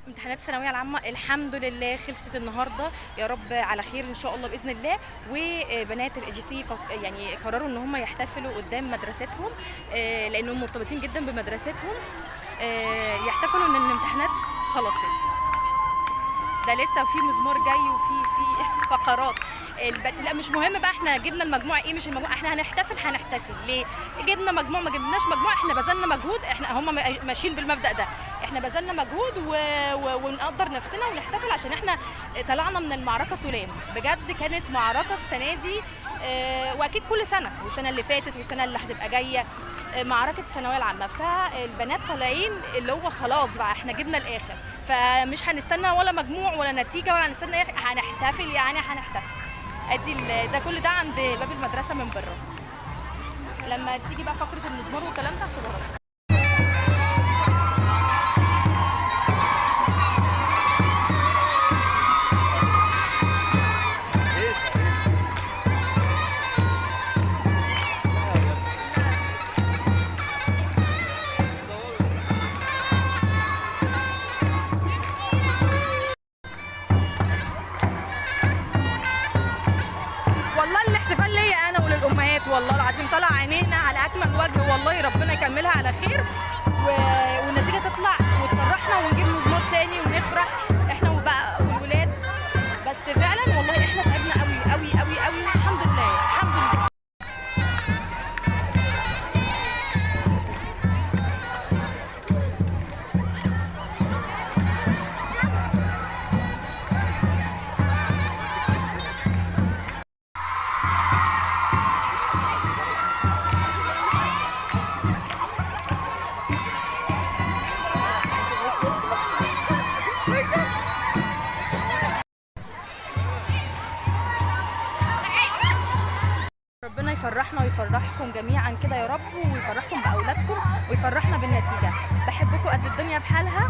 امتحانات الثانويه العامه الحمد لله خلصت النهارده، يا رب على خير ان شاء الله باذن الله. وبنات الاي جي سي يعني قرروا ان هم يحتفلوا قدام مدرستهم، لانهم مرتبطين جدا بمدرستهم. يحتفلوا ان الامتحانات خلصت. ده لسه في مزمار جاي وفي فقرات. لا مش مهم بقى احنا جبنا المجموع ايه، مش المجموع، احنا هنحتفل ليه؟ جبنا مجموع ما جبناش مجموع، احنا بذلنا مجهود، احنا هم ماشيين بالمبدأ ده، احنا بذلنا مجهود ونقدر نفسنا ونحتفل عشان احنا طلعنا من المعركة سلام. بجد كانت معركة السنة دي، واكيد كل سنة والسنة اللي فاتت والسنة اللي هتبقى جاية، معركة الثانوية العامة. فالبنات طالعين اللي هو خلاص بقى احنا جبنا الآخر، فمش هنستنى ولا مجموع ولا نتيجة ولا هنستنى، هنحتفل يعني هنحتفل. ادي ده كل ده عند باب المدرسة من بره. لما تيجي بقى فقرة المزمار والكلام ده هسيبها لك. والله الاحتفال ليا انا وللامهات، والله العظيم طلع عينينا على اكمل وجه، والله ربنا يكملها على خير والنتيجه تطلع وتفرحنا ونجيب مزمار تاني ونفرح احنا وبقى والولاد. بس فعلا والله احنا تعبنا قوي قوي قوي قوي، الحمد لله الحمد لله. ربنا يفرحنا ويفرحكم جميعا كده يا رب، ويفرحكم باولادكم ويفرحنا بالنتيجه. بحبكم قد الدنيا بحالها.